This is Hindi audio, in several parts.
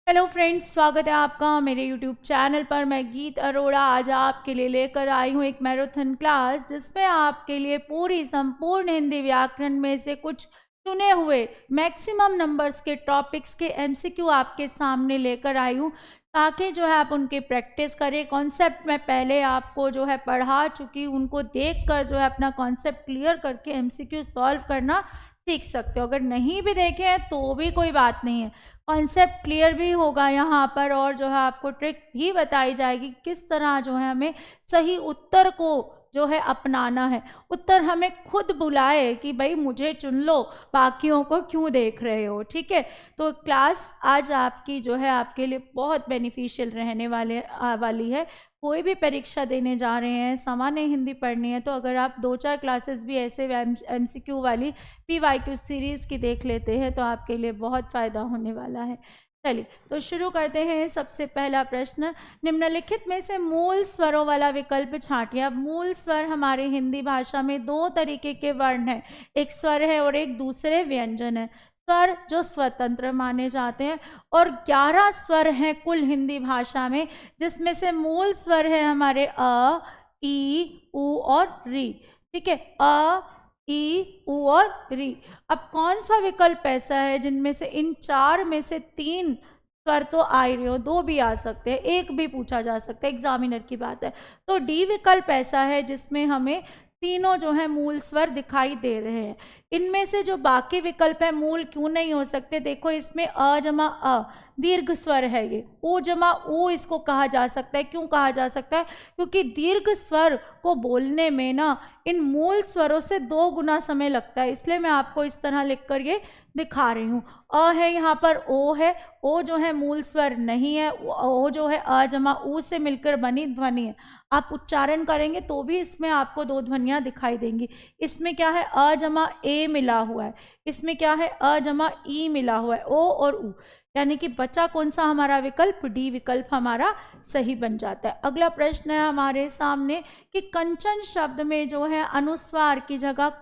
हेलो फ्रेंड्स, स्वागत है आपका मेरे यूट्यूब चैनल पर। मैं गीत अरोड़ा आज आपके लिए लेकर आई हूँ एक मैराथन क्लास, जिसमें आपके लिए पूरी संपूर्ण हिंदी व्याकरण में से कुछ चुने हुए मैक्सिमम नंबर्स के टॉपिक्स के एमसीक्यू आपके सामने लेकर आई हूँ, ताकि जो है आप उनकी प्रैक्टिस करें। कॉन्सेप्ट मैं पहले आपको जो है पढ़ा चुकी, उनको देखकर जो है अपना कॉन्सेप्ट क्लियर करके एमसीक्यू सॉल्व करना सीख सकते हो। अगर नहीं भी देखे हैं तो भी कोई बात नहीं है, कॉन्सेप्ट क्लियर भी होगा यहाँ पर, और जो है आपको ट्रिक भी बताई जाएगी किस तरह जो है हमें सही उत्तर को जो है अपनाना है। उत्तर हमें खुद बुलाए कि भाई मुझे चुन लो, बाकियों को क्यों देख रहे हो। ठीक है, तो क्लास आज आपकी जो है आपके लिए बहुत बेनिफिशियल रहने वाली है। कोई भी परीक्षा देने जा रहे हैं, सामान्य हिंदी पढ़नी है, तो अगर आप 2-4 क्लासेस भी ऐसे एमसीक्यू वाली पीवाईक्यू सीरीज़ की देख लेते हैं तो आपके लिए बहुत फ़ायदा होने वाला है। चलिए तो शुरू करते हैं। सबसे पहला प्रश्न, निम्नलिखित में से मूल स्वरों वाला विकल्प छांटिए। अब मूल स्वर हमारे हिंदी भाषा में 2 तरीके के वर्ण हैं, एक स्वर है और एक दूसरे व्यंजन है। स्वर जो स्वतंत्र माने जाते हैं, और 11 स्वर हैं कुल हिंदी भाषा में, जिसमें से मूल स्वर है हमारे अ, ई, उ और री। ठीक है, अ, ई, उ और री। अब कौन सा विकल्प ऐसा है जिनमें से इन 4 में से 3 स्वर तो आ ही रहे हो, 2 भी आ सकते हैं, 1 भी पूछा जा सकता है, एग्जामिनर की बात है। तो डी विकल्प ऐसा है जिसमें हमें तीनों जो है मूल स्वर दिखाई दे रहे हैं। इनमें से जो बाकी विकल्प है मूल क्यों नहीं हो सकते, देखो इसमें अ जमा अ दीर्घ स्वर है, ये उ जमा उ इसको कहा जा सकता है। क्यों कहा जा सकता है? क्योंकि दीर्घ स्वर को बोलने में ना इन मूल स्वरों से 2 गुना समय लगता है, इसलिए मैं आपको इस तरह लिखकर ये दिखा रही हूँ। अ है, यहाँ पर ओ है, ओ जो है मूल स्वर नहीं है, ओ जो है अ जमा उ से मिलकर बनी ध्वनि है। आप उच्चारण करेंगे तो भी इसमें आपको 2 ध्वनियाँ दिखाई देंगी। इसमें क्या है, अ जमा ए मिला हुआ है, इसमें क्या है, अ जमा ई मिला हुआ है, ओ और उ, यानी कि बचा कौन सा हमारा विकल्प, डी विकल्प हमारा सही बन जाता है। अगला प्रश्न है हमारे सामने कि कंचन शब्द में जो है अनुस्वार की जगह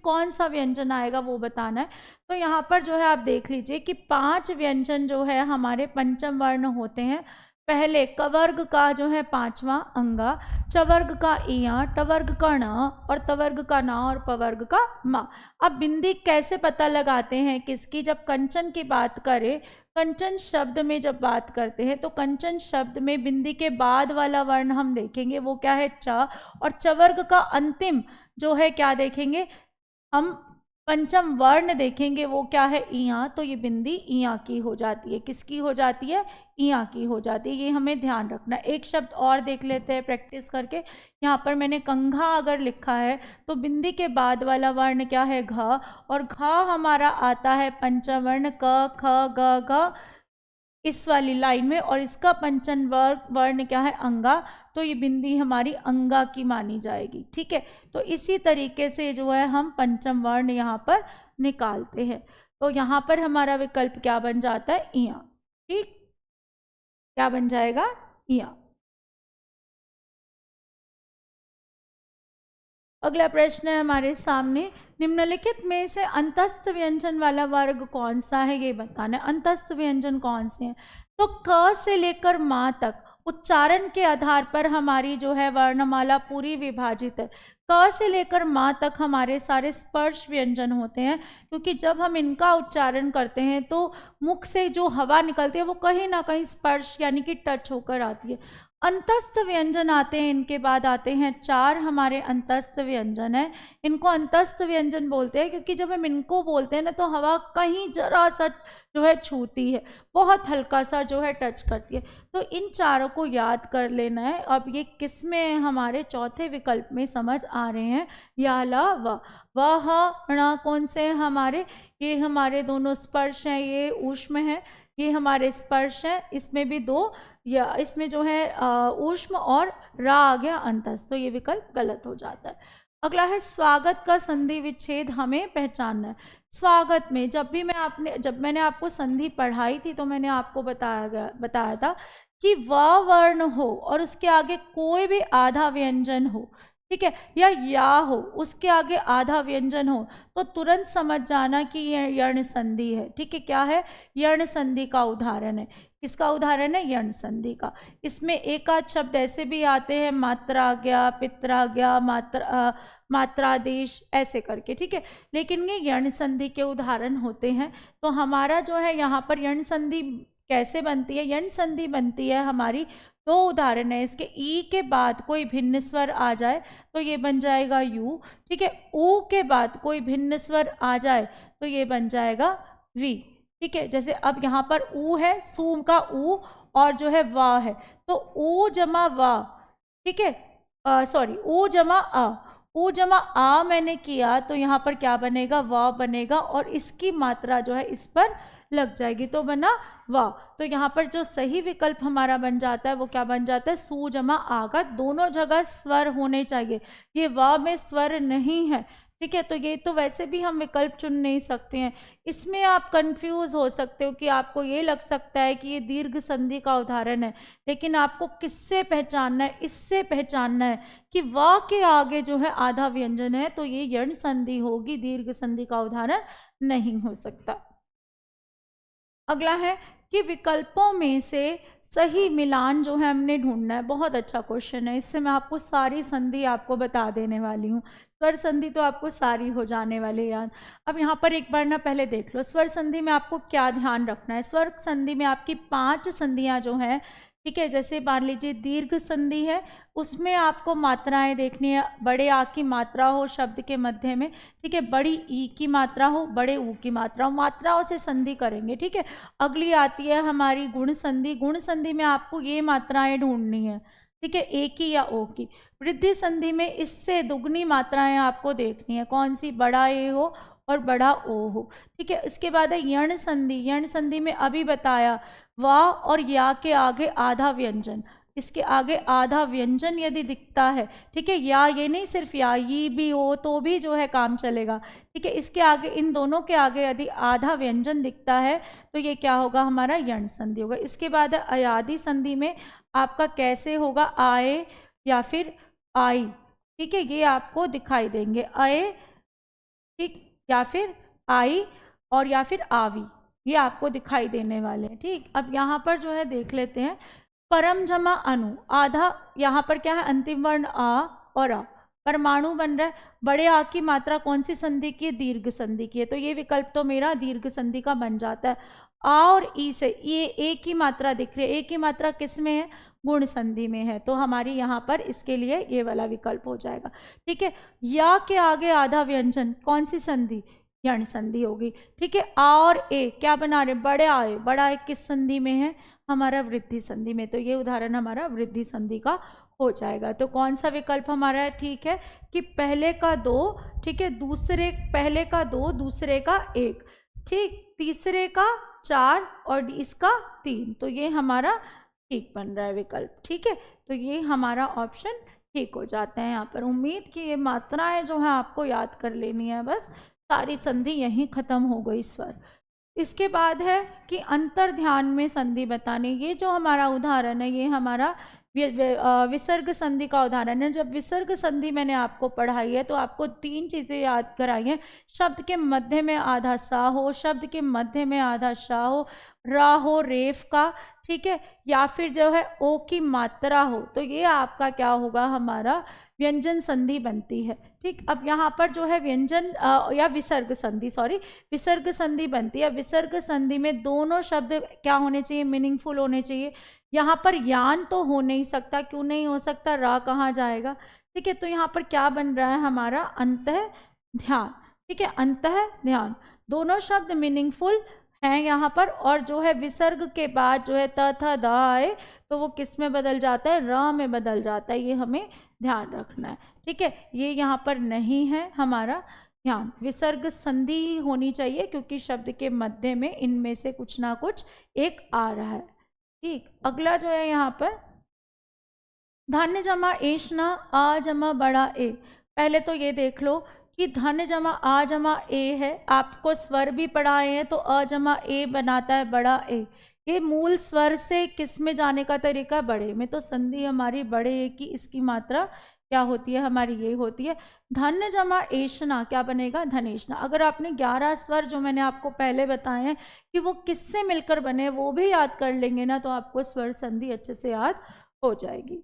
कौन सा व्यंजन आएगा वो बताना है। तो यहाँ पर जो है आप देख लीजिए कि 5 व्यंजन जो है हमारे पंचम वर्ण होते हैं। पहले कवर्ग का जो है 5वां अंगा, चवर्ग का इया, टवर्ग का ण, और तवर्ग का ना, और पवर्ग का मा। अब बिंदी कैसे पता लगाते हैं किसकी, जब कंचन की बात करें, कंचन शब्द में जब बात करते हैं तो कंचन शब्द में बिंदी के बाद वाला वर्ण हम देखेंगे वो क्या है, च, और चवर्ग का अंतिम जो है क्या देखेंगे हम, पंचम वर्ण देखेंगे वो क्या है, इया। तो ये बिंदी इया की हो जाती है, किसकी हो जाती है, इया की हो जाती है। ये हमें ध्यान रखना। एक शब्द और देख लेते हैं प्रैक्टिस करके। यहाँ पर मैंने कंघा अगर लिखा है तो बिंदी के बाद वाला वर्ण क्या है, घ, और घ हमारा आता है पंचम वर्ण क, ख, ग, घ इस वाली लाइन में, और इसका पंचम वर्ण क्या है, अंगा। तो ये बिंदी हमारी अंगा की मानी जाएगी। ठीक है, तो इसी तरीके से जो है हम पंचम वर्ण यहाँ पर निकालते हैं। तो यहाँ पर हमारा विकल्प क्या बन जाता है, इया। ठीक, क्या बन जाएगा, इया। अगला प्रश्न है हमारे सामने, निम्नलिखित में से अंतस्थ व्यंजन वाला वर्ग कौन सा है ये बताना है। अंतस्थ व्यंजन कौन से हैं, तो क से लेकर माँ तक उच्चारण के आधार पर हमारी जो है वर्णमाला पूरी विभाजित है। क से लेकर माँ तक हमारे सारे स्पर्श व्यंजन होते हैं, क्योंकि जब हम इनका उच्चारण करते हैं तो मुख से जो हवा निकलती है वो कहीं ना कहीं स्पर्श यानी कि टच होकर आती है। अंतस्थ व्यंजन आते हैं, इनके बाद आते हैं 4 हमारे अंतस्थ व्यंजन है। इनको अंतस्थ व्यंजन बोलते हैं क्योंकि जब हम इनको बोलते हैं ना तो हवा कहीं जरा सा जो है छूती है, बहुत हल्का सा जो है टच करती है। तो इन चारों को याद कर लेना है। अब ये किस में हमारे चौथे विकल्प में समझ आ रहे हैं, या ला व, वह ण कौन से हैं हमारे, ये हमारे दोनों स्पर्श हैं, ये ऊष्म है, ये हमारे स्पर्श हैं, इसमें भी 2, या इसमें जो है ऊष्म और रा आ गया अंतस्थ, तो ये विकल्प गलत हो जाता है। अगला है स्वागत का संधि विच्छेद हमें पहचानना है। स्वागत में जब मैंने आपको संधि पढ़ाई थी तो मैंने आपको बताया था कि व वर्ण हो और उसके आगे कोई भी आधा व्यंजन हो, ठीक है, या हो, उसके आगे आधा व्यंजन हो, तो तुरंत समझ जाना कि ये यर्ण संधि है। ठीक है, क्या है? यर्ण संधि का उदाहरण है। किसका उदाहरण है? यर्ण संधि का। इसमें एक आध शब्द ऐसे भी आते हैं, मात्रा आ गया, पित्र आ गया, मात्रादेश ऐसे करके, ठीक है, लेकिन ये यर्ण संधि के उदाहरण होते हैं। तो हमारा जो है यहाँ पर यर्ण संधि कैसे बनती है? यर्ण संधि बनती है हमारी, दो उदाहरण है इसके। ई के बाद कोई भिन्न स्वर आ जाए तो ये बन जाएगा यू, ठीक है। ऊ के बाद कोई भिन्न स्वर आ जाए तो ये बन जाएगा वी, ठीक है। जैसे अब यहाँ पर ऊ है, सूम का ऊ, और जो है वा है, तो ऊ जमा वा, ठीक है, सॉरी, ऊ जमा आ, ऊ जमा आ मैंने किया तो यहाँ पर क्या बनेगा? वा बनेगा, और इसकी मात्रा जो है इस पर लग जाएगी तो बना वाह। तो यहाँ पर जो सही विकल्प हमारा बन जाता है वो क्या बन जाता है? सू जमा आगा, दोनों जगह स्वर होने चाहिए, ये वाह में स्वर नहीं है, ठीक है। तो ये तो वैसे भी हम विकल्प चुन नहीं सकते हैं। इसमें आप कंफ्यूज हो सकते हो कि आपको ये लग सकता है कि ये दीर्घ संधि का उदाहरण है, लेकिन आपको किससे पहचानना है? इससे पहचानना है कि वाह के आगे जो है आधा व्यंजन है तो ये यर्ण संधि होगी, दीर्घ संधि का उदाहरण नहीं हो सकता। अगला है कि विकल्पों में से सही मिलान जो है हमने ढूंढना है। बहुत अच्छा क्वेश्चन है, इससे मैं आपको सारी संधि आपको बता देने वाली हूँ। स्वर संधि तो आपको सारी हो जाने वाली याद। अब यहाँ पर एक बार ना पहले देख लो स्वर संधि में आपको क्या ध्यान रखना है। स्वर संधि में आपकी 5 संधियाँ जो हैं, ठीक है, जैसे मान लीजिए दीर्घ संधि है, उसमें आपको मात्राएं देखनी है। बड़े आ की मात्रा हो शब्द के मध्य में, ठीक है, बड़ी ई की मात्रा हो, बड़े ऊ की मात्रा हो, मात्राओं से संधि करेंगे, ठीक है। अगली आती है हमारी गुण संधि। गुण संधि में आपको ये मात्राएं ढूंढनी है, ठीक है, ए की या ओ की। वृद्धि संधि में इससे दुगनी मात्राएं आपको देखनी है, कौन सी? बड़ा ए हो और बड़ा ओ हो, ठीक है। इसके बाद है यर्ण संधि। यर्ण संधि में अभी बताया वा और या के आगे आधा व्यंजन, इसके आगे आधा व्यंजन यदि दिखता है, ठीक है, या ये नहीं सिर्फ या, ये भी हो तो भी जो है काम चलेगा, ठीक है। इसके आगे, इन दोनों के आगे यदि आधा व्यंजन दिखता है तो ये क्या होगा? हमारा यर्ण संधि होगा। इसके बाद है अयादि संधि में आपका कैसे होगा? आए या फिर आई, ठीक है, ये आपको दिखाई देंगे, आए, ठीक, या फिर आई, और या फिर आवी, ये आपको दिखाई देने वाले हैं, ठीक। अब यहाँ पर जो है देख लेते हैं, परम जमा अणु, आधा यहाँ पर क्या है? अंतिम वर्ण आ और आ, परमाणु बन रहा है। बड़े आ की मात्रा कौन सी संधि की है? दीर्घ संधि की है, तो ये विकल्प तो मेरा दीर्घ संधि का बन जाता है। आ और ई से ये ए की मात्रा दिख रही है, ए की मात्रा किस में है? गुण संधि में है, तो हमारी यहाँ पर इसके लिए ये वाला विकल्प हो जाएगा, ठीक है। या के आगे आधा व्यंजन, कौन सी संधि? यर्ण संधि होगी, ठीक है। आ और ए क्या बना रहे? बड़े आए, बड़ा ए किस संधि में है? हमारा वृद्धि संधि में, तो ये उदाहरण हमारा वृद्धि संधि का हो जाएगा। तो कौन सा विकल्प हमारा है? ठीक है, कि पहले का 2, ठीक है, दूसरे, पहले का 2, दूसरे का 1, ठीक, तीसरे का 4 और इसका 3, तो ये हमारा ठीक बन रहा है विकल्प, ठीक है। तो ये हमारा ऑप्शन ठीक हो जाता है यहाँ पर। उम्मीद कि ये मात्राएं जो है आपको याद कर लेनी है, बस सारी संधि यहीं खत्म हो गई स्वर। इसके बाद है कि अंतर ध्यान में संधि बताने। ये जो हमारा उदाहरण है ये हमारा विसर्ग संधि का उदाहरण है। जब विसर्ग संधि मैंने आपको पढ़ाई है तो आपको 3 चीज़ें याद कराई हैं। शब्द के मध्य में आधा सा हो, शब्द के मध्य में आधा शा हो, रा हो रेफ का, ठीक है, या फिर जो है ओ की मात्रा हो, तो ये आपका क्या होगा? हमारा व्यंजन संधि बनती है, ठीक। अब यहाँ पर जो है व्यंजन या विसर्ग संधि, सॉरी, विसर्ग संधि बनती है। विसर्ग संधि में दोनों शब्द क्या होने चाहिए? मीनिंगफुल होने चाहिए। यहाँ पर यान तो हो नहीं सकता, क्यों नहीं हो सकता? रा कहाँ जाएगा, ठीक है। तो यहाँ पर क्या बन रहा है? हमारा अंतः ध्यान, ठीक है, अंतः ध्यान, दोनों शब्द मीनिंगफुल हैं यहाँ पर। और जो है विसर्ग के बाद जो है त था द आए तो वो किस में बदल जाता है? र में बदल जाता है, ये हमें ध्यान रखना है, ठीक है। ये यहाँ पर नहीं है हमारा ध्यान। विसर्ग संधि होनी चाहिए क्योंकि शब्द के मध्य में इनमें से कुछ ना कुछ एक आ रहा है, ठीक। अगला जो है यहाँ पर धन जमा एशना आ जमा बड़ा ए। पहले तो ये देख लो कि धन जमा आ जमा ए है, आपको स्वर भी पढ़ाए हैं तो अ जमा ए बनाता है बड़ा ए। ये मूल स्वर से किस में जाने का तरीका? बड़े में, तो संधि हमारी बड़े ए की, इसकी मात्रा क्या होती है हमारी, ये होती है धन जमा एषणा, क्या बनेगा धनेषणा। अगर आपने 11 स्वर जो मैंने आपको पहले बताए हैं कि वो किससे मिलकर बने वो भी याद कर लेंगे ना, तो आपको स्वर संधि अच्छे से याद हो जाएगी।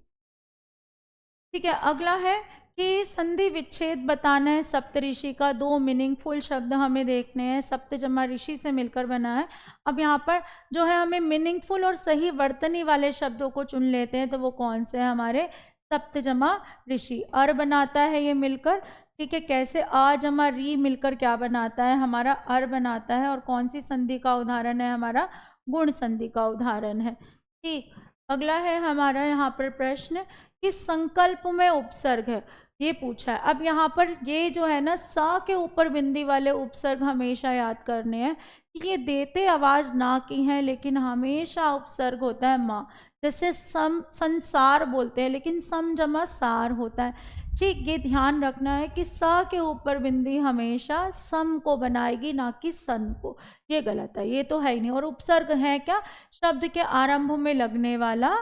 ठीक है, अगला है कि संधि विच्छेद बताना है सप्तऋषि का। 2 मीनिंगफुल शब्द हमें देखने हैं, सप्त जमा ऋषि से मिलकर बना है। अब यहाँ पर जो है हमें मीनिंगफुल और सही वर्तनी वाले शब्दों को चुन लेते हैं, तो वो कौन से हैं हमारे सप्त जमा ऋषि। अर बनाता है ये मिलकर, ठीक है, कैसे आ जमा री मिलकर क्या बनाता है हमारा अर बनाता है। और कौन सी संधि का उदाहरण है हमारा गुण संधि का उदाहरण है। ठीक, अगला है हमारा यहाँ पर प्रश्न कि संकल्प में उपसर्ग है, ये पूछा है। अब यहाँ पर ये जो है ना सा के ऊपर बिंदी वाले उपसर्ग हमेशा याद करने हैं कि ये देते आवाज ना की हैं, लेकिन हमेशा उपसर्ग होता है माँ। जैसे सम संसार बोलते हैं लेकिन सम जमा सार होता है। ठीक, ये ध्यान रखना है कि सा के ऊपर बिंदी हमेशा सम को बनाएगी ना कि सन को, ये गलत है, ये तो है ही नहीं। और उपसर्ग है क्या, शब्द के आरंभ में लगने वाला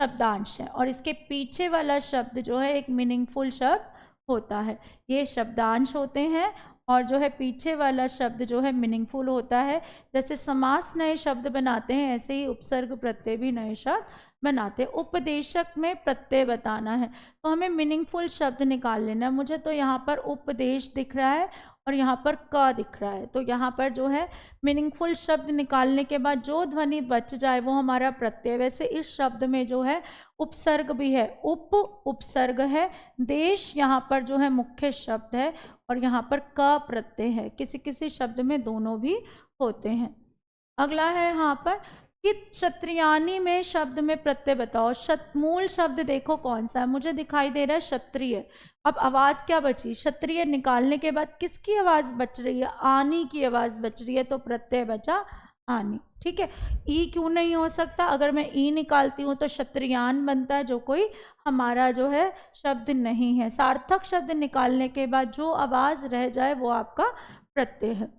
शब्दांश है, और इसके पीछे वाला शब्द जो है एक मीनिंगफुल शब्द होता है। ये शब्दांश होते हैं और जो है पीछे वाला शब्द जो है मीनिंगफुल होता है। जैसे समास नए शब्द बनाते हैं, ऐसे ही उपसर्ग प्रत्यय भी नए शब्द बनाते हैं। उपदेशक में प्रत्यय बताना है तो हमें मीनिंगफुल शब्द निकाल लेना है। मुझे तो यहाँ पर उपदेश दिख रहा है और यहाँ पर क दिख रहा है, तो यहाँ पर जो है मीनिंगफुल शब्द निकालने के बाद जो ध्वनि बच जाए वो हमारा प्रत्यय। वैसे इस शब्द में जो है उपसर्ग भी है, उपसर्ग है, देश यहाँ पर जो है मुख्य शब्द है और यहाँ पर क प्रत्यय है। किसी किसी शब्द में दोनों भी होते हैं। अगला है यहाँ पर कि क्षत्रियानी में शब्द में प्रत्यय बताओ। मूल शब्द देखो कौन सा है, मुझे दिखाई दे रहा है क्षत्रिय। अब आवाज क्या बची, क्षत्रिय निकालने के बाद किसकी आवाज बच रही है, आनी की आवाज बच रही है, तो प्रत्यय बचा आनी। ठीक है, ई क्यों नहीं हो सकता, अगर मैं ई निकालती हूँ तो क्षत्रियान बनता है, जो कोई हमारा जो है शब्द नहीं है। सार्थक शब्द निकालने के बाद जो आवाज रह जाए वो आपका प्रत्यय है।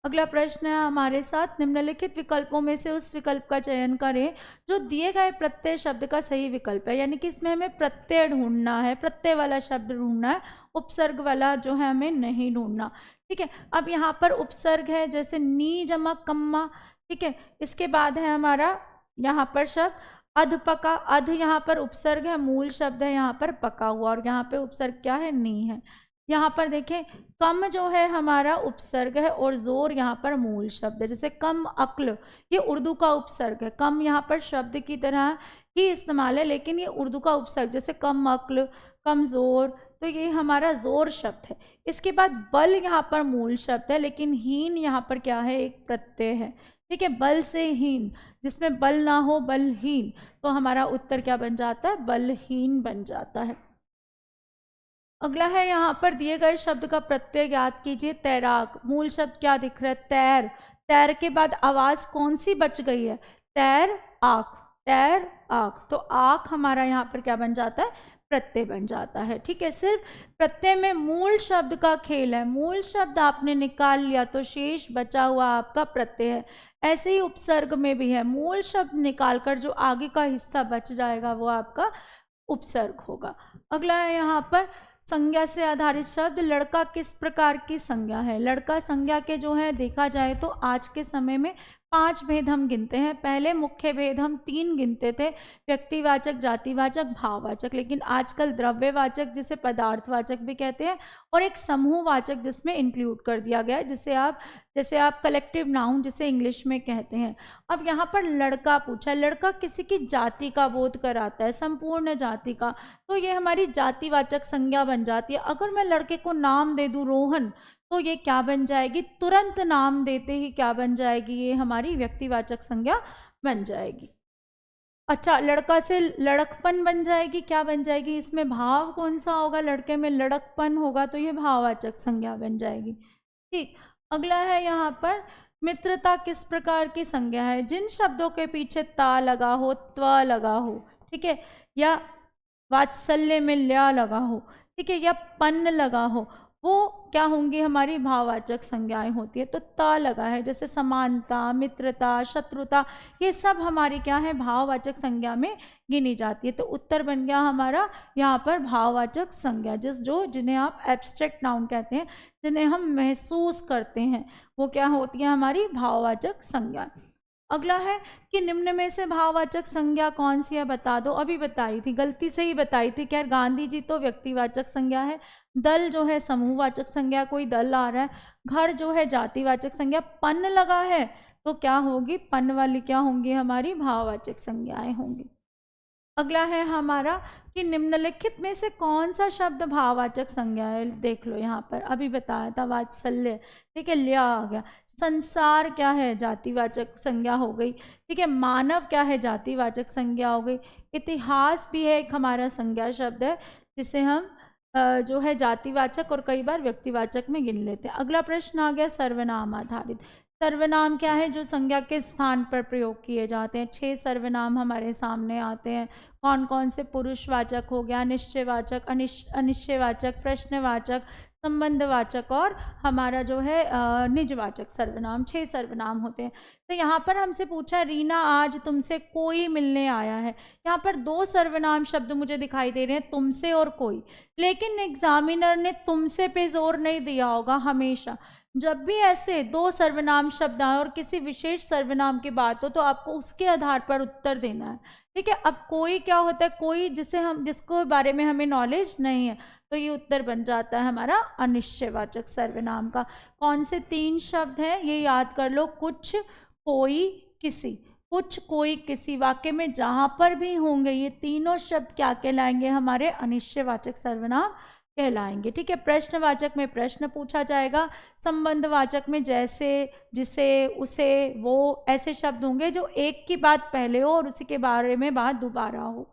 अगला प्रश्न है हमारे साथ, निम्नलिखित विकल्पों में से उस विकल्प का चयन करें जो दिए गए प्रत्यय शब्द का सही विकल्प है। यानी कि इसमें हमें प्रत्यय ढूंढना है, प्रत्यय वाला शब्द ढूंढना है, उपसर्ग वाला जो है हमें नहीं ढूंढना। ठीक है, अब यहाँ पर उपसर्ग है जैसे नी जमा कम्मा। ठीक है, इसके बाद है हमारा यहाँ पर शब्द अधपका। अध यहाँ पर उपसर्ग है, मूल शब्द है यहाँ पर पका हुआ, और यहाँ पे उपसर्ग क्या है, नी है। यहाँ पर देखें कम जो है हमारा उपसर्ग है और जोर यहाँ पर मूल शब्द है। जैसे कम अक्ल, ये उर्दू का उपसर्ग है। कम यहाँ पर शब्द की तरह ही इस्तेमाल है लेकिन ये उर्दू का उपसर्ग, जैसे कम अक्ल, कमजोर, तो ये हमारा जोर शब्द है। इसके बाद बल यहाँ पर मूल शब्द है लेकिन हीन यहाँ पर क्या है, एक प्रत्यय है। ठीक है, बल से हीन, जिसमें बल ना हो बलहीन, तो हमारा उत्तर क्या बन जाता है, बलहीन बन जाता है। अगला है यहाँ पर दिए गए शब्द का प्रत्यय याद कीजिए। तैराक, मूल शब्द क्या दिख रहा है, तैर। तैर के बाद आवाज कौन सी बच गई है, तैर आख, तैर आख, तो आख हमारा यहाँ पर क्या बन जाता है, प्रत्यय बन जाता है। ठीक है, सिर्फ प्रत्यय में मूल शब्द का खेल है। मूल शब्द आपने निकाल लिया तो शेष बचा हुआ आपका प्रत्यय है। ऐसे ही उपसर्ग में भी है, मूल शब्द निकालकर जो आगे का हिस्सा बच जाएगा वो आपका उपसर्ग होगा। अगला है यहाँ पर संज्ञा से आधारित शब्द। लड़का किस प्रकार की संज्ञा है। लड़का संज्ञा के जो है देखा जाए तो आज के समय में 5 भेद हम गिनते हैं। पहले मुख्य भेद हम 3 गिनते थे, व्यक्तिवाचक, जातिवाचक, भाववाचक, लेकिन आजकल द्रव्यवाचक जिसे पदार्थवाचक भी कहते हैं और एक समूहवाचक जिसमें इंक्लूड कर दिया गया है, जैसे आप कलेक्टिव नाउन जिसे इंग्लिश में कहते हैं। अब यहाँ पर लड़का पूछा, लड़का किसी की जाति का बोध कराता है, संपूर्ण जाति का, तो ये हमारी जातिवाचक संज्ञा बन जाती है। अगर मैं लड़के को नाम दे दूं रोहन, तो ये क्या बन जाएगी, तुरंत नाम देते ही क्या बन जाएगी, ये हमारी व्यक्तिवाचक संज्ञा बन जाएगी। अच्छा, लड़का से लड़कपन बन जाएगी, क्या बन जाएगी, इसमें भाव कौन सा होगा, लड़के में लड़कपन होगा तो ये भाववाचक संज्ञा बन जाएगी। ठीक, अगला है यहाँ पर मित्रता किस प्रकार की संज्ञा है। जिन शब्दों के पीछे ता लगा हो, त्व लगा हो, ठीक है, या वात्सल्य में ल्या लगा हो, ठीक है, या पन्न लगा हो, वो क्या होंगी, हमारी भाववाचक संज्ञाएं होती है। तो त लगा है, जैसे समानता, मित्रता, शत्रुता, ये सब हमारी क्या है, भाववाचक संज्ञा में गिनी जाती है। तो उत्तर बन गया हमारा यहाँ पर भाववाचक संज्ञा, जिन्हें आप एब्स्ट्रैक्ट नाउन कहते हैं, जिन्हें हम महसूस करते हैं, वो क्या होती है, हमारी भाववाचक संज्ञा। अगला है कि निम्न में से भाववाचक संज्ञा कौन सी है, बता दो। अभी बताई थी, गलती से ही बताई थी। खैर, गांधी जी तो व्यक्तिवाचक संज्ञा है, दल जो है समूहवाचक संज्ञा, कोई दल आ रहा है, घर जो है जातिवाचक संज्ञा, पन लगा है तो क्या होगी, पन वाली क्या होंगी, हमारी भाववाचक संज्ञाएं होंगी। अगला है हमारा कि निम्नलिखित में से कौन सा शब्द भाववाचक संज्ञा है, देख लो यहाँ पर अभी बताया था, वात्सल्य, ठीक है, लिया आ गया। संसार क्या है, जातिवाचक संज्ञा हो गई, ठीक है। मानव क्या है, जातिवाचक संज्ञा हो गई। इतिहास भी है एक हमारा संज्ञा शब्द है, जिसे हम जो है जातिवाचक और कई बार व्यक्तिवाचक में गिन लेते हैं। अगला प्रश्न आ गया सर्वनाम आधारित। सर्वनाम क्या है, जो संज्ञा के स्थान पर प्रयोग किए जाते हैं। 6 सर्वनाम हमारे सामने आते हैं। कौन कौन से, पुरुषवाचक हो गया, निश्चयवाचक, अनिश्चयवाचक, प्रश्नवाचक, संबंधवाचक और हमारा जो है निजवाचक सर्वनाम। 6 सर्वनाम होते हैं। तो यहाँ पर हमसे पूछा, रीना आज तुमसे कोई मिलने आया है। यहाँ पर 2 सर्वनाम शब्द मुझे दिखाई दे रहे हैं, तुमसे और कोई, लेकिन एग्जामिनर ने तुमसे पे जोर नहीं दिया होगा। हमेशा जब भी ऐसे 2 सर्वनाम शब्द आए और किसी विशेष सर्वनाम की बात हो तो आपको उसके आधार पर उत्तर देना है, ठीक है। अब कोई क्या होता है, कोई जिसको बारे में हमें नॉलेज नहीं है, तो ये उत्तर बन जाता है हमारा अनिश्चयवाचक सर्वनाम का। कौन से 3 शब्द हैं, ये याद कर लो, कुछ, कोई, किसी। कुछ, कोई, किसी वाक्य में जहां पर भी होंगे ये तीनों शब्द क्या कहलाएंगे, हमारे अनिश्चयवाचक सर्वनाम कहलाएंगे, ठीक है। प्रश्नवाचक में प्रश्न पूछा जाएगा, संबंधवाचक में जैसे, जिसे, उसे, वो, ऐसे शब्द होंगे जो एक की बात पहले हो और उसी के बारे में बात दोबारा हो।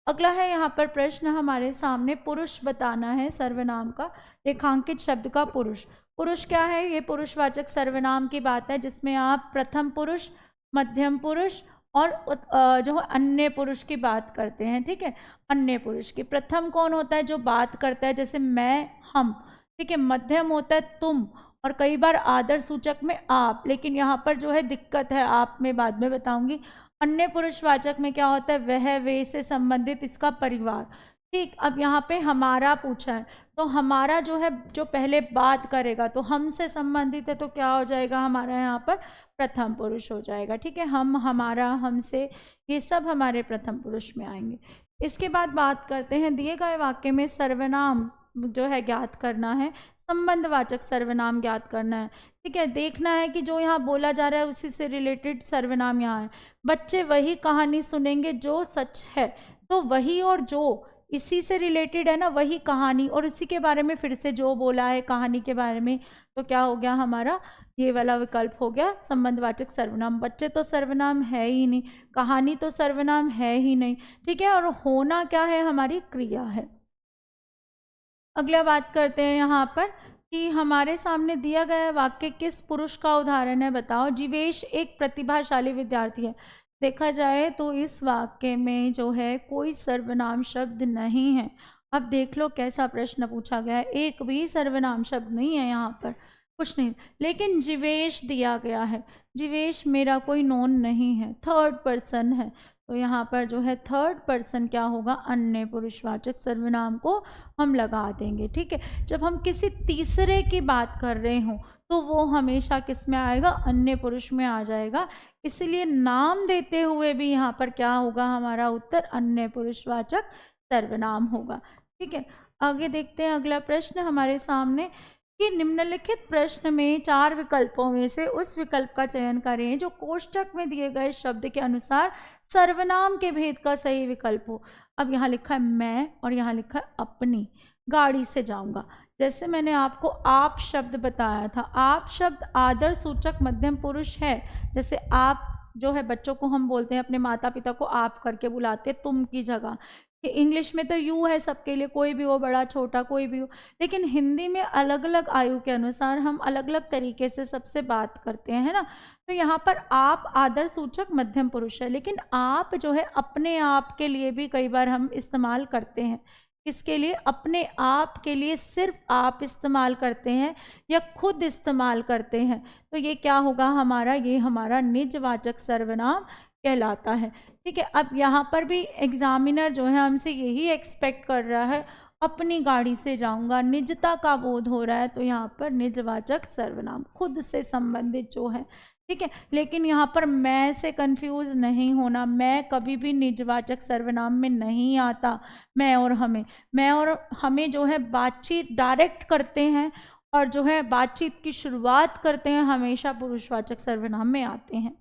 अगला है यहाँ पर प्रश्न हमारे सामने, पुरुष बताना है सर्वनाम का, रेखांकित शब्द का पुरुष। पुरुष क्या है, ये पुरुषवाचक सर्वनाम की बात है, जिसमें आप प्रथम पुरुष, मध्यम पुरुष और जो अन्य पुरुष की बात करते हैं, ठीक है। अन्य पुरुष की प्रथम कौन होता है, जो बात करता है, जैसे मैं, हम, ठीक है। मध्यम होता है तुम, और कई बार आदर सूचक में आप, लेकिन यहाँ पर जो है दिक्कत है, आप में बाद में बताऊंगी। अन्य पुरुषवाचक में क्या होता है, वह, वे से संबंधित इसका परिवार, ठीक। अब यहाँ पे हमारा पूछा है, तो हमारा जो है, जो पहले बात करेगा तो हमसे संबंधित है, तो क्या हो जाएगा हमारा यहाँ पर प्रथम पुरुष हो जाएगा, ठीक है। हम, हमारा, हमसे, ये सब हमारे प्रथम पुरुष में आएंगे। इसके बाद बात करते हैं, दिए गए वाक्य में सर्वनाम जो है ज्ञात करना है, संबंधवाचक सर्वनाम ज्ञात करना है, ठीक है। देखना है कि जो यहाँ बोला जा रहा है उसी से रिलेटेड सर्वनाम यहाँ है। बच्चे वही कहानी सुनेंगे जो सच है, तो वही और जो इसी से रिलेटेड है ना, वही कहानी और इसी के बारे में फिर से जो बोला है कहानी के बारे में, तो क्या हो गया हमारा, ये वाला विकल्प हो गया संबंधवाचक सर्वनाम। बच्चे तो सर्वनाम है ही नहीं, कहानी तो सर्वनाम है ही नहीं, ठीक है। और होना क्या है, हमारी क्रिया है। अगला बात करते हैं यहाँ पर कि हमारे सामने दिया गया वाक्य किस पुरुष का उदाहरण है, बताओ। जीवेश एक प्रतिभाशाली विद्यार्थी है। देखा जाए तो इस वाक्य में जो है कोई सर्वनाम शब्द नहीं है। अब देख लो कैसा प्रश्न पूछा गया है, एक भी सर्वनाम शब्द नहीं है यहाँ पर, कुछ नहीं, लेकिन जीवेश दिया गया है। जीवेश मेरा कोई नोन नहीं है, थर्ड पर्सन है, तो यहाँ पर जो है थर्ड पर्सन क्या होगा, अन्य पुरुषवाचक सर्वनाम को हम लगा देंगे, ठीक है। जब हम किसी तीसरे की बात कर रहे हों तो वो हमेशा किस में आएगा, अन्य पुरुष में आ जाएगा। इसलिए नाम देते हुए भी यहाँ पर क्या होगा, हमारा उत्तर अन्य पुरुषवाचक सर्वनाम होगा, ठीक है। आगे देखते हैं अगला प्रश्न हमारे सामने कि निम्नलिखित प्रश्न में 4 विकल्पों में से उस विकल्प का चयन करें जो कोष्ठक में दिए गए शब्द के अनुसार सर्वनाम के भेद का सही विकल्प हो। अब यहाँ लिखा है मैं और यहाँ लिखा है अपनी गाड़ी से जाऊंगा। जैसे मैंने आपको आप शब्द बताया था, आप शब्द आदर सूचक मध्यम पुरुष है। जैसे आप जो है बच्चों को हम बोलते हैं, अपने माता पिता को आप करके बुलाते हैं तुम की जगह। इंग्लिश में तो यू है सबके लिए, कोई भी हो, बड़ा छोटा कोई भी हो, लेकिन हिंदी में अलग अलग आयु के अनुसार हम अलग अलग तरीके से सबसे बात करते हैं, है ना। तो यहाँ पर आप आदर सूचक मध्यम पुरुष है, लेकिन आप जो है अपने आप के लिए भी कई बार हम इस्तेमाल करते हैं। किसके लिए? अपने आप के लिए सिर्फ आप इस्तेमाल करते हैं या खुद इस्तेमाल करते हैं, तो ये क्या होगा हमारा? ये हमारा निजवाचक सर्वनाम कहलाता है। ठीक है, अब यहाँ पर भी एग्जामिनर जो है हमसे यही एक्सपेक्ट कर रहा है, अपनी गाड़ी से जाऊंगा, निजता का बोध हो रहा है, तो यहाँ पर निजवाचक सर्वनाम खुद से संबंधित जो है। ठीक है, लेकिन यहाँ पर मैं से कंफ्यूज नहीं होना, मैं कभी भी निजवाचक सर्वनाम में नहीं आता। मैं और हमें जो है बातचीत डायरेक्ट करते हैं और जो है बातचीत की शुरुआत करते हैं हमेशा पुरुषवाचक सर्वनाम में आते हैं।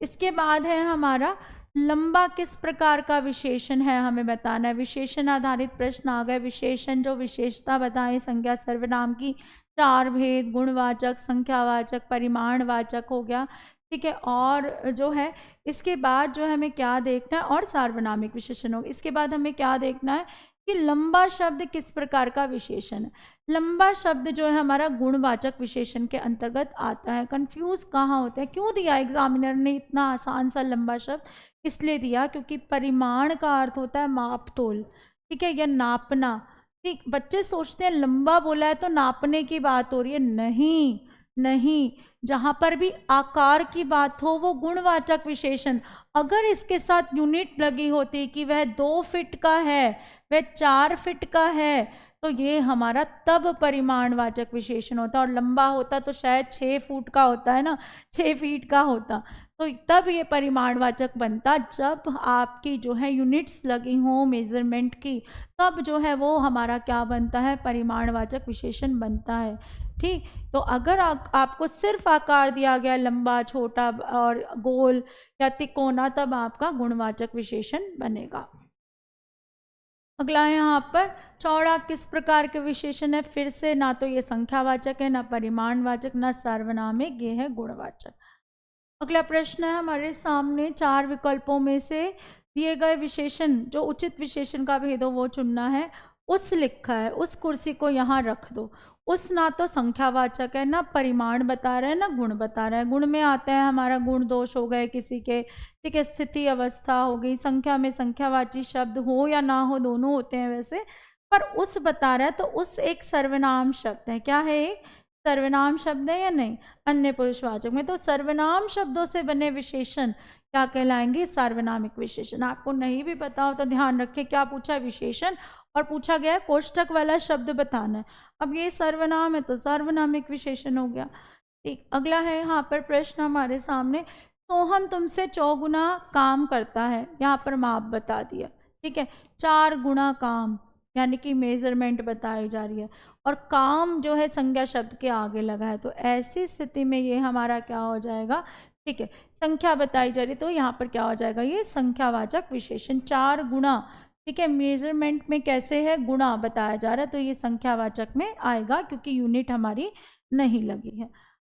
इसके बाद है हमारा लंबा किस प्रकार का विशेषण है, हमें बताना है। विशेषण आधारित प्रश्न आ गए। विशेषण जो विशेषता बताएं संज्ञा सर्वनाम की, चार भेद, गुणवाचक, संख्यावाचक, परिमाणवाचक हो गया। ठीक है, और जो है इसके बाद जो है हमें क्या देखना है, और सार्वनामिक विशेषण हो। इसके बाद हमें क्या देखना है कि लंबा शब्द किस प्रकार का विशेषण है। लंबा शब्द जो है हमारा गुणवाचक विशेषण के अंतर्गत आता है। कंफ्यूज कहाँ होते हैं, क्यों दिया एग्जामिनर ने इतना आसान सा लंबा शब्द? इसलिए दिया क्योंकि परिमाण का अर्थ होता है माप-तोल, ठीक है, या नापना। ठीक, बच्चे सोचते हैं लंबा बोला है तो नापने की बात हो रही है। नहीं नहीं, जहाँ पर भी आकार की बात हो वो गुणवाचक विशेषण। अगर इसके साथ यूनिट लगी होती कि वह 2 फीट का है, वह 4 फीट का है, तो ये हमारा तब परिमाणवाचक विशेषण होता। और लंबा होता तो शायद 6 फुट का होता है ना, 6 फीट का होता, तो तब ये परिमाणवाचक बनता। जब आपकी जो है यूनिट्स लगी हों मेजरमेंट की, तब जो है वो हमारा क्या बनता है? परिमाणवाचक विशेषण बनता है। ठीक, तो अगर आपको सिर्फ आकार दिया गया लंबा, छोटा और गोल या तिकोना, तब आपका गुणवाचक विशेषण बनेगा। अगला है यहाँ पर चौड़ा किस प्रकार के विशेषण है। फिर से ना तो ये संख्यावाचक है, ना परिमाणवाचक, ना सार्वनामिक, ये है गुणवाचक। अगला प्रश्न है हमारे सामने, 4 विकल्पों में से दिए गए विशेषण जो उचित विशेषण का भेद हो वो चुनना है। उस लिखा है, उस कुर्सी को यहाँ रख दो। उस ना तो संख्यावाचक है, ना परिमाण बता रहा है, ना गुण बता रहा है। गुण में आता है हमारा गुण दोष हो गए किसी के, ठीक है, स्थिति अवस्था हो गई। संख्या में संख्यावाची शब्द हो या ना हो, दोनों होते हैं वैसे, पर उस बता रहा है, तो उस एक सर्वनाम शब्द है। क्या है? एक सर्वनाम शब्द है या नहीं? अन्य पुरुषवाचक में तो सर्वनाम शब्दों से बने विशेषण क्या कहलाएंगे? सार्वनामिक विशेषण। आपको नहीं भी पता हो तो ध्यान रखें, क्या पूछा है? विशेषण, और पूछा गया है कोष्ठक वाला शब्द बताना है। अब ये सर्वनाम है तो सार्वनामिक विशेषण हो गया। ठीक, अगला है यहाँ पर प्रश्न हमारे सामने, तो हम तुमसे 4 गुना काम करता है, यहाँ पर माप बता दिया। ठीक है, 4 गुना काम यानी कि मेजरमेंट बताई जा रही है, और काम जो है संज्ञा शब्द के आगे लगा है, तो ऐसी स्थिति में ये हमारा क्या हो जाएगा? ठीक है, संख्या बताई जा रही है, तो यहाँ पर क्या हो जाएगा? ये संख्यावाचक विशेषण। 4 गुना, ठीक है, मेजरमेंट में कैसे है? गुणा बताया जा रहा है, तो ये संख्यावाचक में आएगा क्योंकि यूनिट हमारी नहीं लगी है।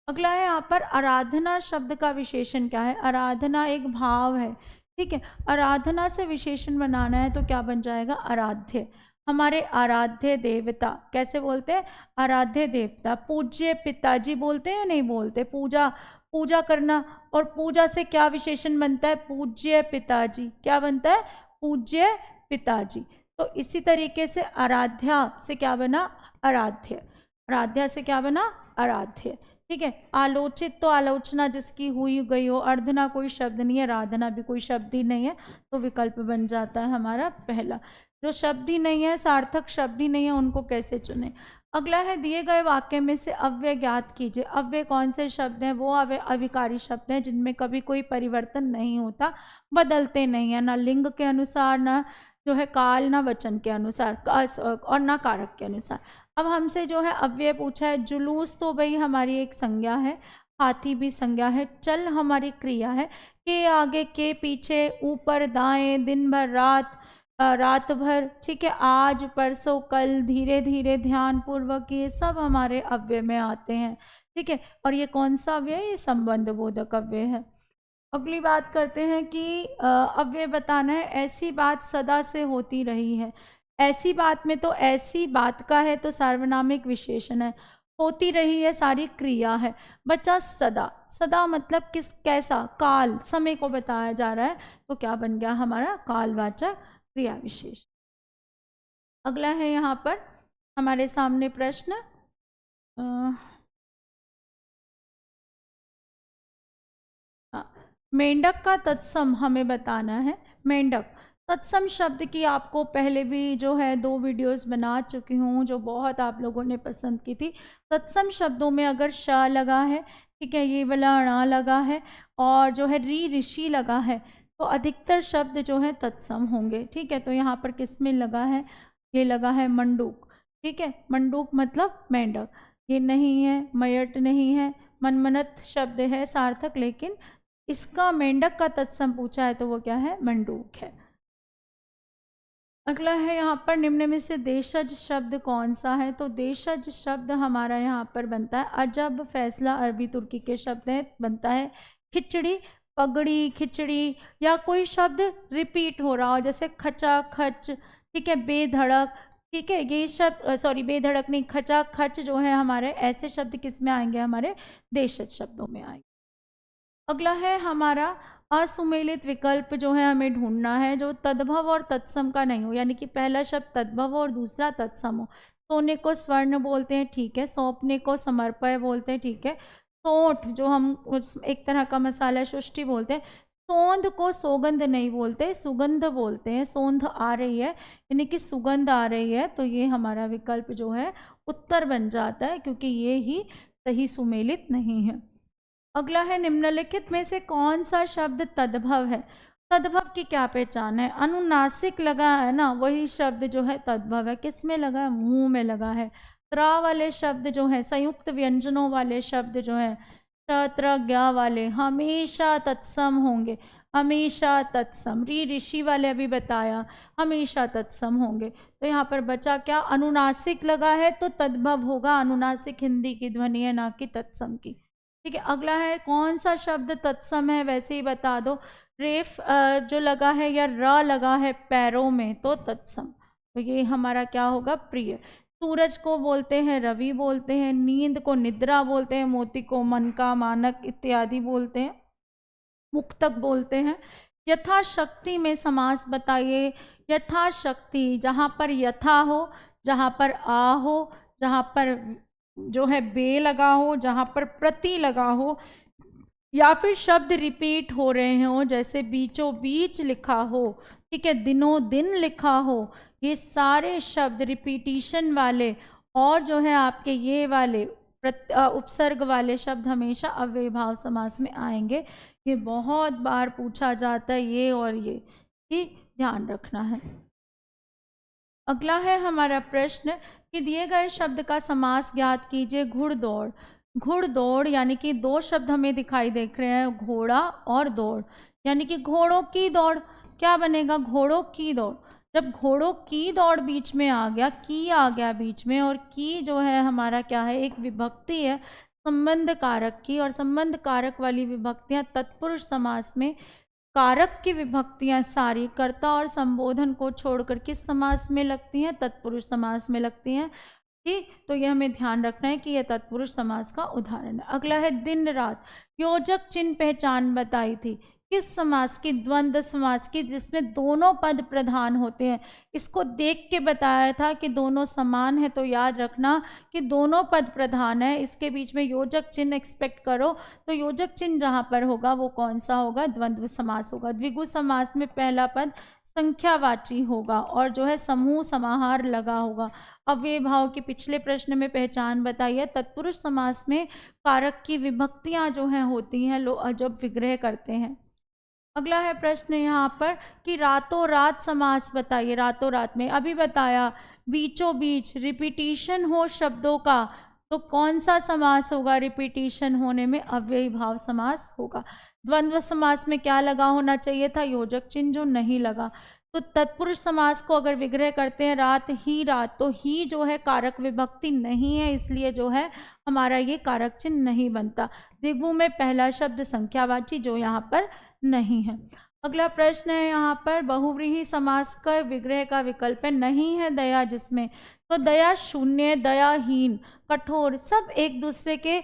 अगला है यहाँ पर आराधना शब्द का विशेषण क्या है। आराधना एक भाव है, ठीक है, आराधना से विशेषण बनाना है तो क्या बन जाएगा? आराध्य। हमारे आराध्य देवता कैसे बोलते हैं? आराध्य देवता। पूज्य पिताजी बोलते हैं या नहीं बोलते? पूजा करना, और पूजा से क्या विशेषण बनता है? पूज्य पिताजी। क्या बनता है? पूज्य पिताजी। तो इसी तरीके से आराध्या से क्या बना? आराध्य। आराध्या से क्या बना? आराध्य। ठीक है, आलोचित तो आलोचना जिसकी हुई गई हो। अर्धना कोई शब्द नहीं है, राधना भी कोई शब्द ही नहीं है, तो विकल्प बन जाता है हमारा पहला। जो शब्द ही नहीं है, सार्थक शब्द ही नहीं है, उनको कैसे चुने। अगला है, दिए गए वाक्य में से अव्यय ज्ञात कीजिए। अव्यय कौन से शब्द हैं? वो अविकारी शब्द हैं जिनमें कभी कोई परिवर्तन नहीं होता, बदलते नहीं है, ना लिंग के अनुसार, ना जो है काल, ना वचन के अनुसार, और ना कारक के अनुसार। अब हमसे जो है अव्यय पूछा है। जुलूस तो भाई हमारी एक संज्ञा है, हाथी भी संज्ञा है, चल हमारी क्रिया है, के आगे के पीछे, ऊपर दाएं, दिन भर रात भर, ठीक है, आज परसों कल, धीरे धीरे, ध्यान पूर्वक, ये सब हमारे अव्यय में आते हैं। ठीक है, और ये कौन सा अव्यय है? ये संबंध बोधक अव्यय है। अगली बात करते हैं कि अव्यय बताना है। ऐसी बात सदा से होती रही है। ऐसी बात में तो ऐसी बात का है तो सार्वनामिक विशेषण है। होती रही है सारी क्रिया है। बच्चा सदा, सदा मतलब किस, कैसा? काल, समय को बताया जा रहा है, तो क्या बन गया हमारा? कालवाचक क्रिया विशेष। अगला है यहाँ पर हमारे सामने प्रश्न, मेंढक का तत्सम हमें बताना है। मेंढक तत्सम शब्द की आपको पहले भी जो है 2 वीडियोस बना चुकी हूँ, जो बहुत आप लोगों ने पसंद की थी। तत्सम शब्दों में अगर श लगा है, ठीक है, ये वाला ण लगा है और जो है ऋषि लगा है, तो अधिकतर शब्द जो है तत्सम होंगे, ठीक है। तो यहाँ पर किस में लगा है, ये लगा है मंडूक, ठीक है। मंडूक मतलब मेंढक, ये नहीं है, मयट नहीं है, मनमनत शब्द है सार्थक, लेकिन इसका मेंढक का तत्सम पूछा है तो वो क्या है, मंडूक है। अगला है यहाँ पर निम्न में से देशज शब्द कौन सा है, तो देशज शब्द हमारा यहाँ पर बनता है अजब, फैसला अरबी तुर्की के शब्द है, बनता है खिचड़ी, पगड़ी, खिचड़ी, या कोई शब्द रिपीट हो रहा हो जैसे खचा खच, ठीक है, बेधड़क, ठीक है, ये शब्द सॉरी बेधड़क नहीं, खचा खच जो है हमारे ऐसे शब्द किस में आएंगे, हमारे देशज शब्दों में आएंगे। अगला है हमारा असुमेलित विकल्प जो है हमें ढूंढना है, जो तद्भव और तत्सम का नहीं हो, यानी कि पहला शब्द तद्भव और दूसरा तत्सम हो। सोने को स्वर्ण बोलते हैं, ठीक है, सौंपने को समर्पय बोलते हैं, ठीक है, सौंठ जो हम एक तरह का मसाला शुष्टि बोलते हैं, सौंध को सौगंध नहीं बोलते, सुगंध बोलते हैं, सौंध आ रही है यानी कि सुगंध आ रही है, तो ये हमारा विकल्प जो है उत्तर बन जाता है, क्योंकि ये ही सही सुमेलित नहीं है। अगला है निम्नलिखित में से कौन सा शब्द तद्भव है। तद्भव की क्या पहचान है, अनुनासिक लगा है ना, वही शब्द जो है तद्भव है। किस में लगा है, मुंह में लगा है। त्रा वाले शब्द जो है, संयुक्त व्यंजनों वाले शब्द जो है, त्र ज्ञा वाले हमेशा तत्सम होंगे, हमेशा तत्सम। ऋषि वाले अभी बताया हमेशा तत्सम होंगे। तो यहाँ पर बचा क्या, अनुनासिक लगा है तो तद्भव होगा, अनुनासिक हिंदी की ध्वनि है ना कि तत्सम की, ठीक है। अगला है कौन सा शब्द तत्सम है, वैसे ही बता दो। रेफ जो लगा है या र लगा है पैरों में तो तत्सम, तो ये हमारा क्या होगा, प्रिय। सूरज को बोलते हैं रवि बोलते हैं, नींद को निद्रा बोलते हैं, मोती को मन का मानक इत्यादि बोलते हैं, मुक्तक बोलते हैं। यथाशक्ति में समास बताइए। यथाशक्ति जहाँ पर यथा हो, जहाँ पर आ हो, जहाँ पर जो है बे लगा हो, जहाँ पर प्रति लगा हो, या फिर शब्द रिपीट हो रहे हो, जैसे बीचों बीच लिखा हो, ठीक है, दिनों दिन लिखा हो, ये सारे शब्द रिपीटिशन वाले और जो है आपके ये वाले उपसर्ग वाले शब्द हमेशा अव्ययभाव समास में आएंगे। ये बहुत बार पूछा जाता है, ये और ये ध्यान रखना है। अगला है हमारा प्रश्न कि दिए गए शब्द का समास ज्ञात कीजिए। घुड़दौड़, घुड़दौड़ यानी कि 2 शब्द हमें दिखाई देख रहे हैं, घोड़ा और दौड़, यानी कि घोड़ों की दौड़, क्या बनेगा, घोड़ों की दौड़। जब घोड़ों की दौड़ बीच में आ गया, की आ गया बीच में, और की जो है हमारा क्या है, एक विभक्ति है संबंध कारक की, और संबंध कारक वाली विभक्तियां तत्पुरुष समास में कारक की विभक्तियां सारी कर्ता और संबोधन को छोड़कर किस समास में लगती हैं, तत्पुरुष समास में लगती हैं, ठीक। तो ये हमें ध्यान रखना है कि यह तत्पुरुष समास का उदाहरण है। अगला है दिन रात, योजक चिन्ह पहचान बताई थी, किस समास की, द्वंद्व समास की, जिसमें दोनों पद प्रधान होते हैं। इसको देख के बताया था कि दोनों समान है, तो याद रखना कि दोनों पद प्रधान है, इसके बीच में योजक चिन्ह एक्सपेक्ट करो। तो योजक चिन्ह जहाँ पर होगा वो कौन सा होगा, द्वंद्व समास होगा। द्विगु समास में पहला पद संख्यावाची होगा और जो है समूह समाहार लगा होगा। अव्यय भाव के पिछले प्रश्न में पहचान बताइए। तत्पुरुष समास में कारक की विभक्तियां जो हैं होती हैं जब विग्रह करते हैं। अगला है प्रश्न यहाँ पर कि रातों रात समास बताइए। रातों रात में अभी बताया, बीचों बीच, रिपीटिशन हो शब्दों का तो कौन सा समास होगा, रिपीटिशन होने में अव्ययी भाव समास होगा। द्वंद्व समास में क्या लगा होना चाहिए था, योजक चिन्ह, जो नहीं लगा। तो तत्पुरुष समास को अगर विग्रह करते हैं रात ही रात, तो ही जो है कारक विभक्ति नहीं है, इसलिए जो है हमारा ये कारक चिन्ह नहीं बनता। द्विगु में पहला शब्द संख्यावाची जो यहाँ पर नहीं है। अगला प्रश्न है यहाँ पर बहुव्रीहि समास का विग्रह का विकल्प है, नहीं है दया जिसमें, तो दया शून्य, दयाहीन, कठोर सब एक दूसरे के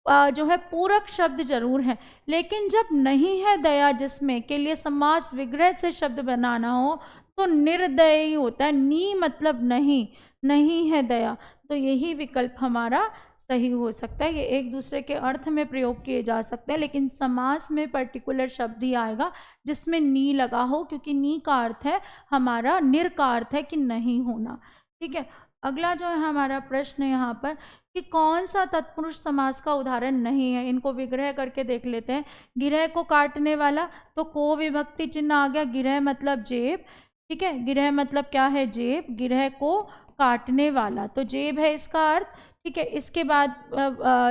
जो है पूरक शब्द जरूर हैं, लेकिन जब नहीं है दया जिसमें के लिए समास विग्रह से शब्द बनाना हो तो निर्दयी होता है। नी मतलब नहीं, नहीं है दया, तो यही विकल्प हमारा सही हो सकता है। ये एक दूसरे के अर्थ में प्रयोग किए जा सकते हैं, लेकिन समास में पर्टिकुलर शब्द ही आएगा जिसमें नी लगा हो, क्योंकि नी का अर्थ है हमारा, निर का अर्थ है कि नहीं होना। ठीक है, अगला जो है हमारा प्रश्न यहाँ पर कि कौन सा तत्पुरुष समास का उदाहरण नहीं है। इनको विग्रह करके देख लेते हैं। गिरह को काटने वाला, तो को विभक्ति चिन्ह आ गया। गिरह मतलब जेब, ठीक है, गिरह मतलब क्या है, जेब। गिरह को काटने वाला, तो जेब है इसका अर्थ। ठीक है, इसके बाद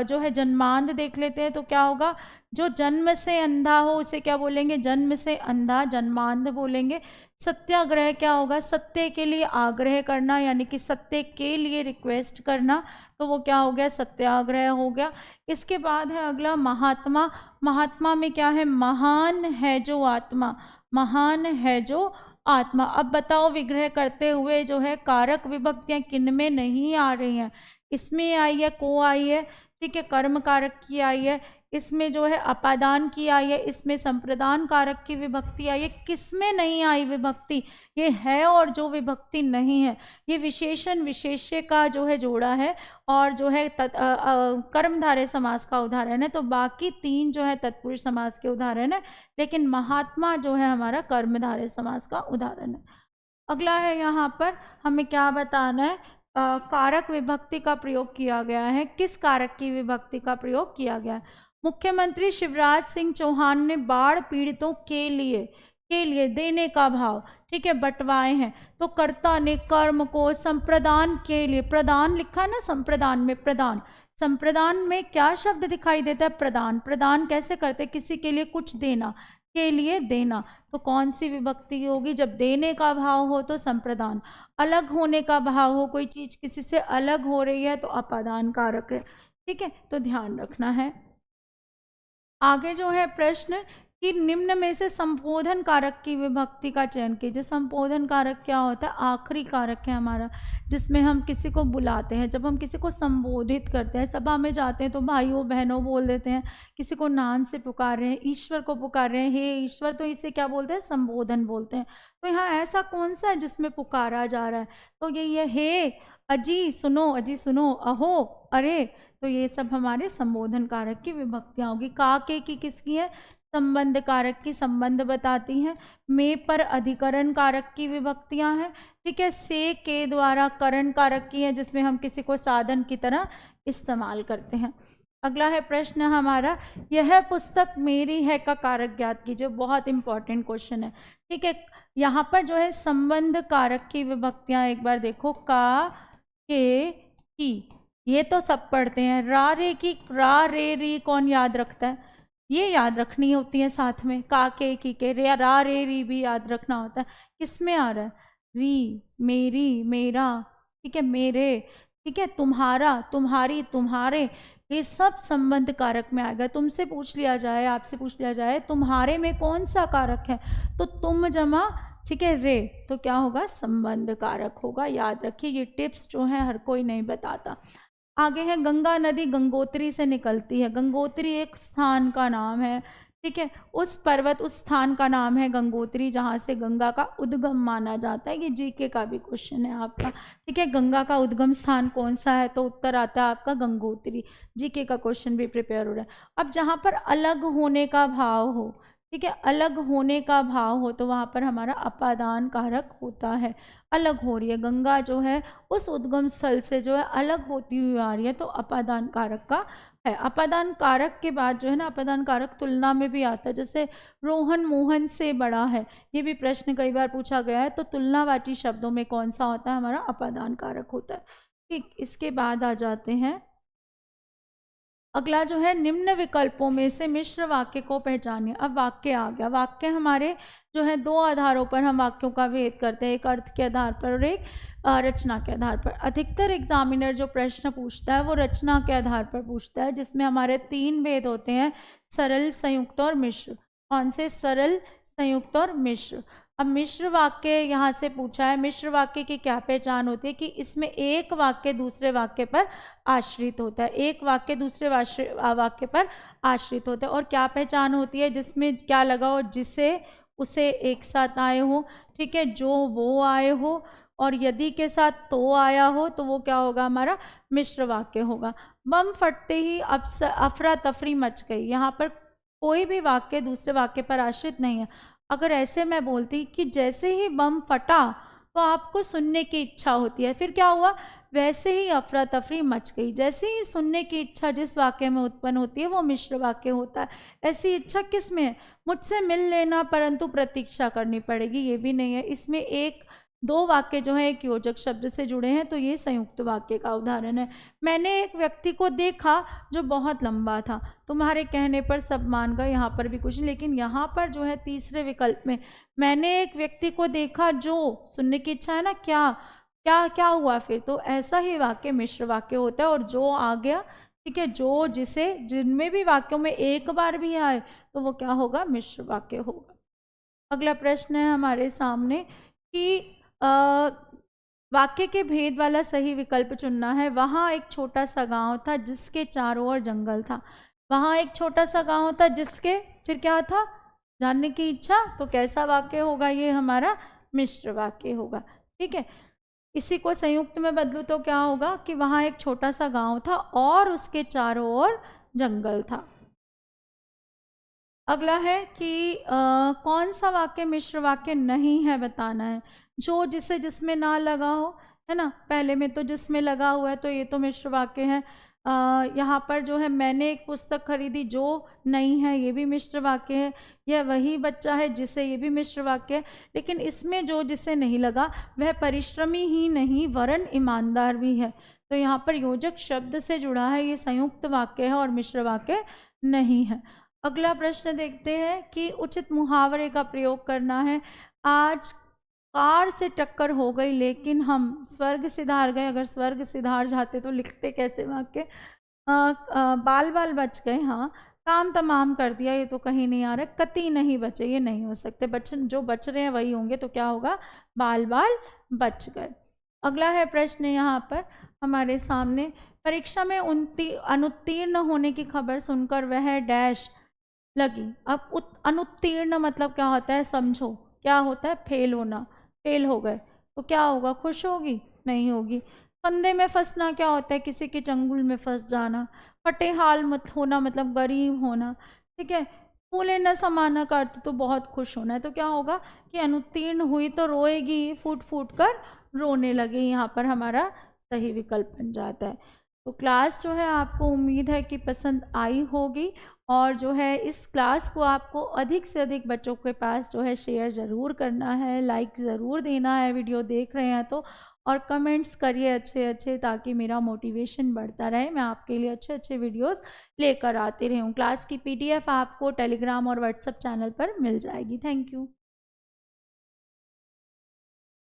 जो है जन्मांध देख लेते हैं, तो क्या होगा, जो जन्म से अंधा हो उसे क्या बोलेंगे, जन्म से अंधा, जन्मांध बोलेंगे। सत्याग्रह क्या होगा, सत्य के लिए आग्रह करना, यानी कि सत्य के लिए रिक्वेस्ट करना, तो वो क्या हो गया, सत्याग्रह हो गया। इसके बाद है अगला महात्मा। महात्मा में क्या है, महान है जो आत्मा, महान है जो आत्मा। अब बताओ विग्रह करते हुए जो है कारक विभक्तियां किन में नहीं आ रही हैं। इसमें आई है, को आई है, ठीक है, कर्म कारक की आई है, इसमें जो है अपादान की आई है, इसमें संप्रदान कारक की विभक्ति आई है। किसमें नहीं आई विभक्ति, ये है और जो विभक्ति नहीं है, ये विशेषण विशेष्य का जो है जोड़ा है और जो है कर्मधारय समास का उदाहरण है। तो बाकी तीन जो है तत्पुरुष समास के उदाहरण है, लेकिन महात्मा जो है हमारा कर्मधारय समास का उदाहरण है। अगला है यहाँ पर हमें क्या बताना है, कारक विभक्ति का प्रयोग किया गया है। किस कारक की विभक्ति का प्रयोग किया गया है। मुख्यमंत्री शिवराज सिंह चौहान ने बाढ़ पीड़ितों के लिए देने का भाव, ठीक है, बंटवाए हैं। तो कर्ता ने कर्म को संप्रदान के लिए, प्रदान लिखा है ना, संप्रदान में प्रदान, संप्रदान में क्या शब्द दिखाई देता है, प्रदान। प्रदान कैसे करते, किसी के लिए कुछ देना, के लिए देना, तो कौन सी विभक्ति होगी, जब देने का भाव हो तो संप्रदान, अलग होने का भाव हो, कोई चीज किसी से अलग हो रही है तो अपादान कारक है। ठीक है, तो ध्यान रखना है। आगे जो है प्रश्न कि निम्न में से संबोधन कारक की विभक्ति का चयन कीजिए। संबोधन कारक क्या होता है, आखिरी कारक है हमारा, जिसमें हम किसी को बुलाते हैं। जब हम किसी को संबोधित करते हैं, सभा में जाते हैं तो भाइयों बहनों बोल देते हैं, किसी को नाम से पुकार रहे हैं, ईश्वर को पुकार रहे हैं, हे ईश्वर, तो इसे क्या बोलते हैं, संबोधन बोलते हैं। तो यहाँ ऐसा कौन सा है जिसमें पुकारा जा रहा है, तो ये हे, अजी सुनो, अहो, अरे, तो ये सब हमारे संबोधन कारक की विभक्तियां होगी। का के की किसकी है, संबंध कारक की, संबंध बताती हैं। में पर अधिकरण कारक की विभक्तियां हैं। ठीक है, से के द्वारा करण कारक की है, जिसमें हम किसी को साधन की तरह इस्तेमाल करते हैं। अगला है प्रश्न हमारा, यह पुस्तक मेरी है का कारक ज्ञात कीजिए। बहुत इंपॉर्टेंट क्वेश्चन है। ठीक है, यहाँ पर जो है संबंध कारक की विभक्तियां एक बार देखो, का, के, की, ये तो सब पढ़ते हैं। रा रे की, रा रे री कौन याद रखता है, ये याद रखनी होती है साथ में। का के की के, रे रा रे री भी याद रखना होता है। किसमें आ रहा है, री, मेरी, मेरा, ठीक है, मेरे, ठीक है, तुम्हारा, तुम्हारी, तुम्हारे, ये सब संबंध कारक में आएगा। तुमसे पूछ लिया जाए, आपसे पूछ लिया जाए तुम्हारे में कौन सा कारक है, तो तुम जमा, ठीक है, रे, तो क्या होगा, संबंध कारक होगा। याद रखिए, ये टिप्स जो है हर कोई नहीं बताता। आगे है गंगा नदी गंगोत्री से निकलती है। गंगोत्री एक स्थान का नाम है। ठीक है, उस पर्वत, उस स्थान का नाम है गंगोत्री, जहाँ से गंगा का उद्गम माना जाता है। ये जीके का भी क्वेश्चन है आपका। ठीक है, गंगा का उद्गम स्थान कौन सा है, तो उत्तर आता है आपका गंगोत्री। जीके का क्वेश्चन भी प्रिपेयर हो रहा है। अब जहाँ पर अलग होने का भाव हो, ठीक है, अलग होने का भाव हो, तो वहाँ पर हमारा अपादान कारक होता है। अलग हो रही है गंगा, जो है उस उद्गम स्थल से जो है अलग होती हुई आ रही है, तो अपादान कारक का है। अपादान कारक के बाद जो है ना, अपादान कारक तुलना में भी आता है। जैसे रोहन मोहन से बड़ा है, ये भी प्रश्न कई बार पूछा गया है। तो तुलनावाची शब्दों में कौन सा होता है, हमारा अपादान कारक होता है। ठीक, इसके बाद आ जाते हैं अगला जो है, निम्न विकल्पों में से मिश्र वाक्य को पहचानिए। अब वाक्य आ गया। वाक्य हमारे जो है दो आधारों पर हम वाक्यों का भेद करते हैं, एक अर्थ के आधार पर और एक रचना के आधार पर। अधिकतर एग्जामिनर जो प्रश्न पूछता है वो रचना के आधार पर पूछता है, जिसमें हमारे तीन भेद होते हैं, सरल, संयुक्त और मिश्र। कौन से, सरल, संयुक्त और मिश्र। अब मिश्र वाक्य यहाँ से पूछा है। मिश्र वाक्य की क्या पहचान होती है कि इसमें एक वाक्य दूसरे वाक्य पर आश्रित होता है, एक वाक्य दूसरे वाक्य पर आश्रित होता है। और क्या पहचान होती है, जिसमें क्या लगा हो, जिसे, उसे एक साथ आए हो, ठीक है, जो वो आए हो, और यदि के साथ तो आया हो तो वो क्या होगा, हमारा मिश्र वाक्य होगा। बम फटते ही अफरा तफरी मच गई, यहाँ पर कोई भी वाक्य दूसरे वाक्य पर आश्रित नहीं है। अगर ऐसे मैं बोलती कि जैसे ही बम फटा तो आपको सुनने की इच्छा होती है, फिर क्या हुआ, वैसे ही अफरा तफरी मच गई। जैसे ही सुनने की इच्छा जिस वाक्य में उत्पन्न होती है वो मिश्र वाक्य होता है। ऐसी इच्छा किस में है, मुझसे मिल लेना परंतु प्रतीक्षा करनी पड़ेगी, ये भी नहीं है। इसमें एक दो वाक्य जो है एक योजक शब्द से जुड़े हैं, तो ये संयुक्त वाक्य का उदाहरण है। मैंने एक व्यक्ति को देखा जो बहुत लंबा था, तुम्हारे कहने पर सब मान गए, यहाँ पर भी कुछ नहीं। लेकिन यहाँ पर जो है तीसरे विकल्प में मैंने एक व्यक्ति को देखा जो, सुनने की इच्छा है ना, क्या क्या क्या हुआ, फिर तो ऐसा ही वाक्य मिश्र वाक्य होता है। और जो आ गया, ठीक है, जो जिसे जिनमें भी वाक्यों में एक बार भी आए तो वो क्या होगा, मिश्र वाक्य होगा। अगला प्रश्न है हमारे सामने कि वाक्य के भेद वाला सही विकल्प चुनना है। वहाँ एक छोटा सा गांव था जिसके चारों ओर जंगल था। वहाँ एक छोटा सा गांव था जिसके, फिर क्या था, जानने की इच्छा, तो कैसा वाक्य होगा, ये हमारा मिश्र वाक्य होगा, ठीक है। इसी को संयुक्त में बदलूँ तो क्या होगा कि वहाँ एक छोटा सा गांव था और उसके चारों ओर जंगल था। अगला है कि कौन सा वाक्य मिश्र वाक्य नहीं है, बताना है। जो जिसे जिसमें ना लगा हो, है ना, पहले में तो जिसमें लगा हुआ है तो ये तो मिश्र वाक्य है। यहाँ पर जो है मैंने एक पुस्तक खरीदी जो नहीं है, ये भी मिश्र वाक्य है। यह वही बच्चा है जिसे, ये भी मिश्र वाक्य है। लेकिन इसमें जो जिसे नहीं लगा वह परिश्रमी ही नहीं वरन ईमानदार भी है, तो यहाँ पर योजक शब्द से जुड़ा है, ये संयुक्त वाक्य है और मिश्र वाक्य नहीं है। अगला प्रश्न देखते हैं कि उचित मुहावरे का प्रयोग करना है। आज कार से टक्कर हो गई लेकिन हम स्वर्ग सिधार गए। अगर स्वर्ग सिधार जाते तो लिखते कैसे वाक्य, बाल बाल बच गए, हाँ, काम तमाम कर दिया, ये तो कहीं नहीं आ रहा। कति नहीं बचे, ये नहीं हो सकते, जो बच रहे हैं वही होंगे, तो क्या होगा, बाल बाल बच गए। अगला है प्रश्न यहाँ पर हमारे सामने, परीक्षा में अनुत्तीर्ण होने की खबर सुनकर वह डैश लगी। अब अनुत्तीर्ण मतलब क्या होता है, समझो क्या होता है, फेल होना, फेल हो गए तो क्या होगा, खुश होगी, नहीं होगी। फंदे में फंसना क्या होता है, किसी के चंगुल में फंस जाना। फटे हाल मत होना मतलब गरीब होना, ठीक है। फूले न समाना का अर्थ तो बहुत खुश होना है, तो क्या होगा कि अनुत्तीर्ण हुई तो रोएगी, फूट फूट कर रोने लगे, यहाँ पर हमारा सही विकल्प बन जाता है। तो क्लास जो है आपको उम्मीद है कि पसंद आई होगी, और जो है इस क्लास को आपको अधिक से अधिक बच्चों के पास जो है शेयर ज़रूर करना है, लाइक ज़रूर देना है वीडियो देख रहे हैं तो, और कमेंट्स करिए अच्छे अच्छे, ताकि मेरा मोटिवेशन बढ़ता रहे, मैं आपके लिए अच्छे अच्छे वीडियोस लेकर आती रहूँ। क्लास की PDF आपको टेलीग्राम और व्हाट्सएप चैनल पर मिल जाएगी। Thank you.